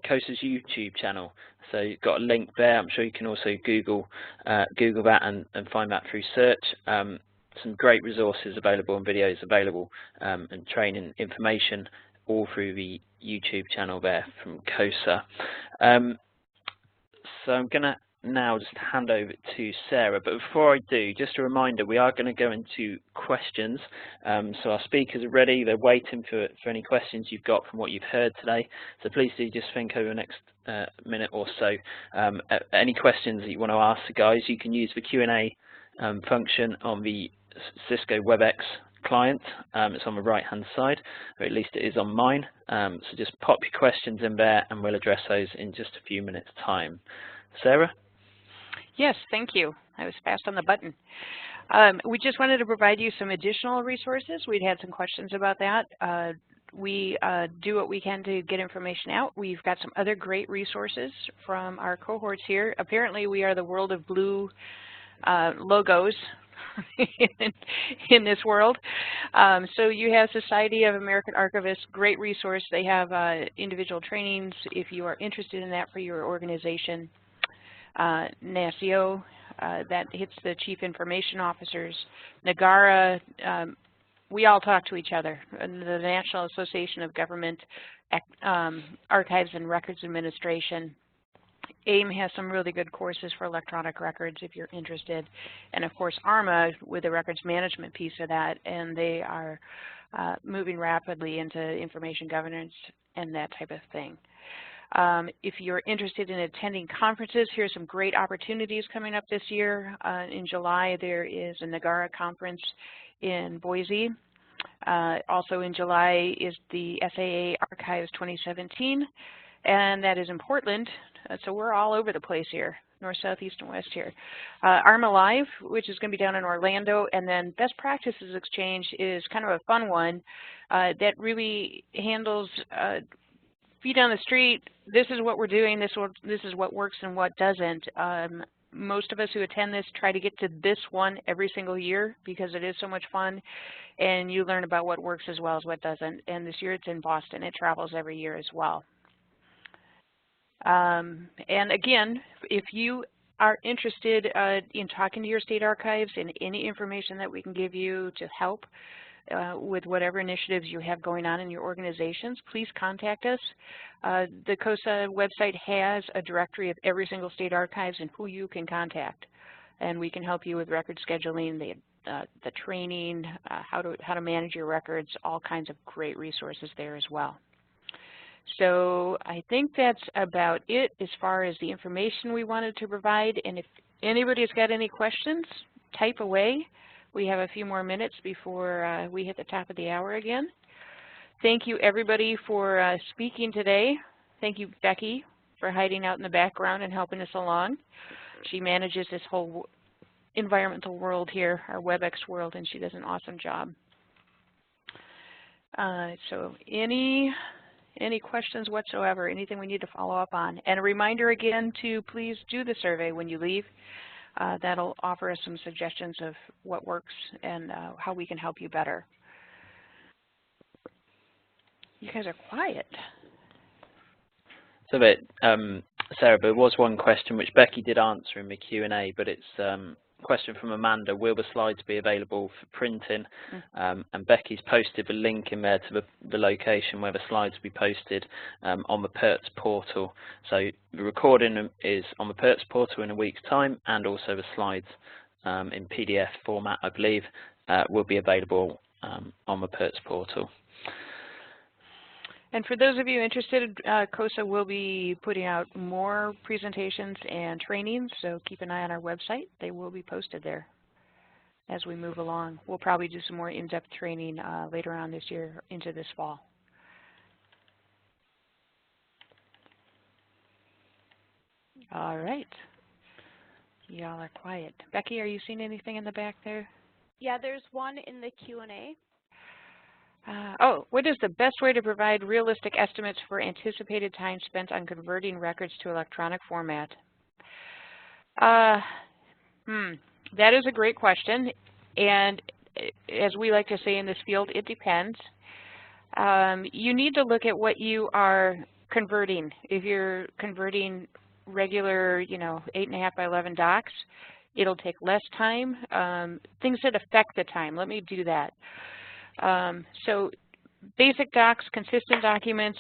CoSA's YouTube channel, so you've got a link there. I'm sure you can also Google that and find that through search. Some great resources available and videos available, and training information all through the YouTube channel there from CoSA. So I'm going to now just hand over to Sarah, but before I do, just a reminder, we are going to go into questions. So our speakers are ready. They're waiting for any questions you've got from what you've heard today. So please do just think over the next minute or so. Any questions that you want to ask the guys, you can use the Q&A function on the Cisco WebEx client. It's on the right hand side, or at least it is on mine. So just pop your questions in there and we'll address those in just a few minutes time. Sarah? Yes, thank you. I was fast on the button. We just wanted to provide you some additional resources. We'd had some questions about that. We do what we can to get information out. We've got some other great resources from our cohorts here. Apparently, we are the world of blue logos in this world. So you have Society of American Archivists, great resource. They have individual trainings if you are interested in that for your organization. NASIO, that hits the Chief Information Officers. NAGARA, we all talk to each other. The National Association of Government Archives and Records Administration. AIM has some really good courses for electronic records if you're interested. And of course ARMA with the records management piece of that, and they are moving rapidly into information governance and that type of thing. If you're interested in attending conferences, here's some great opportunities coming up this year. In July, there is a NAGARA conference in Boise. Also in July is the SAA Archives 2017, and that is in Portland. So we're all over the place here, north, south, east, and west here. ARM Alive, which is going to be down in Orlando, and then Best Practices Exchange is kind of a fun one that really handles feet on the street. This is what we're doing, this is what works and what doesn't. Most of us who attend this try to get to this one every single year because it is so much fun, and you learn about what works as well as what doesn't. And this year it's in Boston. It travels every year as well. And again, if you are interested in talking to your state archives and any information that we can give you to help with whatever initiatives you have going on in your organizations, please contact us. The CoSA website has a directory of every single state archives and who you can contact, and we can help you with record scheduling, the training, how to manage your records, all kinds of great resources there as well. So I think that's about it as far as the information we wanted to provide, and if anybody's got any questions, type away. We have a few more minutes before we hit the top of the hour again. Thank you, everybody, for speaking today. Thank you, Becky, for hiding out in the background and helping us along. She manages this whole environmental world here, our WebEx world, and she does an awesome job. So any questions whatsoever, anything we need to follow up on? And a reminder again to please do the survey when you leave. That'll offer us some suggestions of what works and how we can help you better. You guys are quiet. So, Sarah, there was one question which Becky did answer in the Q&A, but it's a question from Amanda. Will the slides be available for printing? And Becky's posted the link in there to the location where the slides will be posted on the PERT Portal. So the recording is on the PERT Portal in a week's time, and also the slides in PDF format, I believe, will be available on the PERT Portal. And for those of you interested, CoSA will be putting out more presentations and trainings, so keep an eye on our website. They will be posted there as we move along. We'll probably do some more in-depth training later on this year into this fall. All right. Y'all are quiet. Becky, are you seeing anything in the back there? Yeah, there's one in the Q&A. Oh, what is the best way to provide realistic estimates for anticipated time spent on converting records to electronic format? That is a great question, and as we like to say in this field, it depends. You need to look at what you are converting. If you're converting regular, 8.5 by 11 docs, it'll take less time. Things that affect the time, let me do that. So basic docs, consistent documents,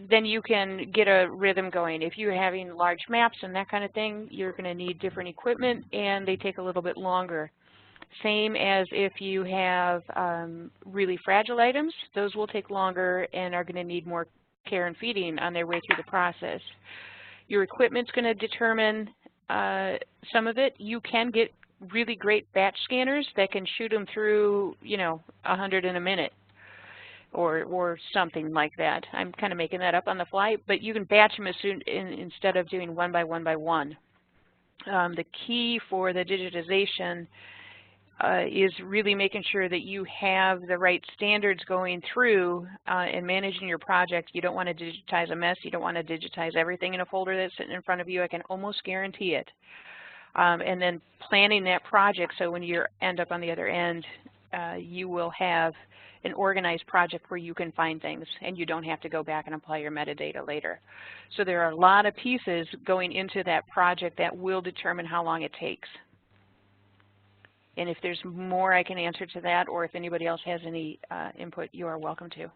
then you can get a rhythm going. If you're having large maps and that kind of thing, you're going to need different equipment, and they take a little bit longer. Same as if you have really fragile items, those will take longer and are going to need more care and feeding on their way through the process. Your equipment's going to determine some of it. You can get really great batch scanners that can shoot them through, 100 in a minute or something like that. I'm kind of making that up on the fly, but you can batch them as soon instead of doing one by one by one. The key for the digitization is really making sure that you have the right standards going through and managing your project. You don't want to digitize a mess. You don't want to digitize everything in a folder that's sitting in front of you. I can almost guarantee it. And then planning that project so when you end up on the other end, you will have an organized project where you can find things and you don't have to go back and apply your metadata later. So there are a lot of pieces going into that project that will determine how long it takes. And if there's more I can answer to that, or if anybody else has any input, you are welcome to.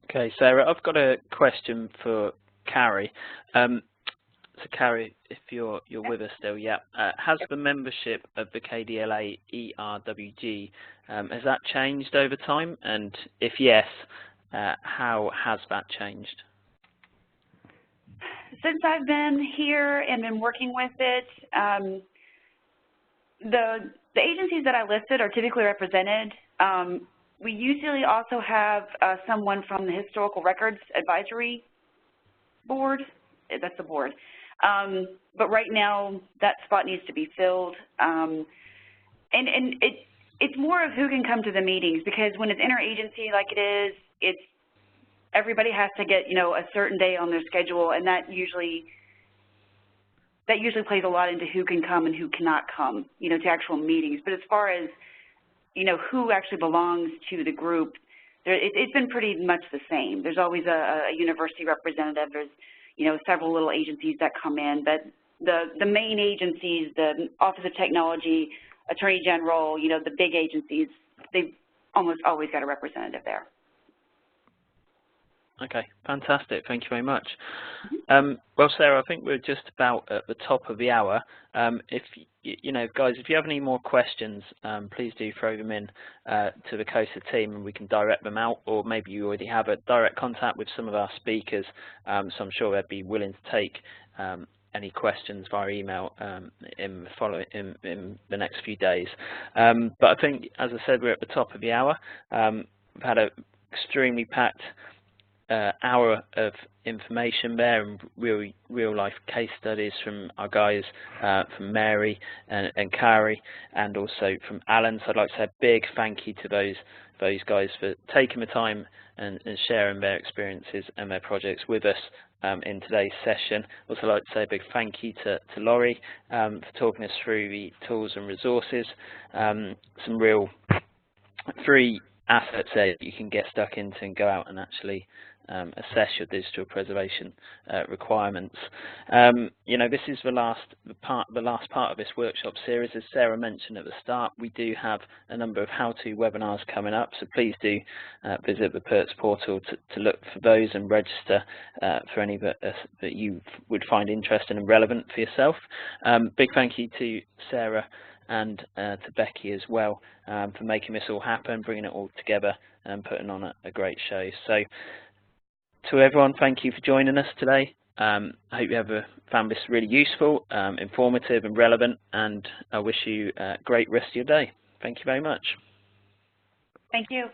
Okay, Sarah, I've got a question for Carrie. So Carrie, if you're with us still, yeah. Has the membership of the KDLA ERWG, has that changed over time? And if yes, how has that changed? Since I've been here and been working with it, the agencies that I listed are typically represented. We usually also have someone from the Historical Records Advisory Board. That's the board. But right now, that spot needs to be filled. And it's more of who can come to the meetings, because when it's interagency like it is, everybody has to get, a certain day on their schedule, and that usually plays a lot into who can come and who cannot come, to actual meetings. But as far as, who actually belongs to the group, it's been pretty much the same. There's always a university representative. There's, several little agencies that come in, but the main agencies, the Office of Technology, Attorney General, the big agencies, they've almost always got a representative there. Okay, fantastic. Thank you very much. Well, Sarah, I think we're just about at the top of the hour. If guys, if you have any more questions, please do throw them in to the CoSA team, and we can direct them out. Or maybe you already have a direct contact with some of our speakers, so I'm sure they'd be willing to take any questions via email in the next few days. But I think, as I said, we're at the top of the hour. We've had an extremely packed hour of information there, and real life case studies from our guys, from Mary and Kari, and also from Alan. So I'd like to say a big thank you to those guys for taking the time and sharing their experiences and their projects with us in today's session. Also like to say a big thank you to Laurie for talking us through the tools and resources, some real free assets there that you can get stuck into and go out and actually assess your digital preservation requirements. This is the last part of this workshop series. As Sarah mentioned at the start, we do have a number of how-to webinars coming up, so please do visit the PERT Portal to look for those and register for any that you would find interesting and relevant for yourself. Big thank you to Sarah and to Becky as well for making this all happen, bringing it all together and putting on a great show. So to everyone, thank you for joining us today. I hope you have found this really useful, informative and relevant, and I wish you a great rest of your day. Thank you very much. Thank you.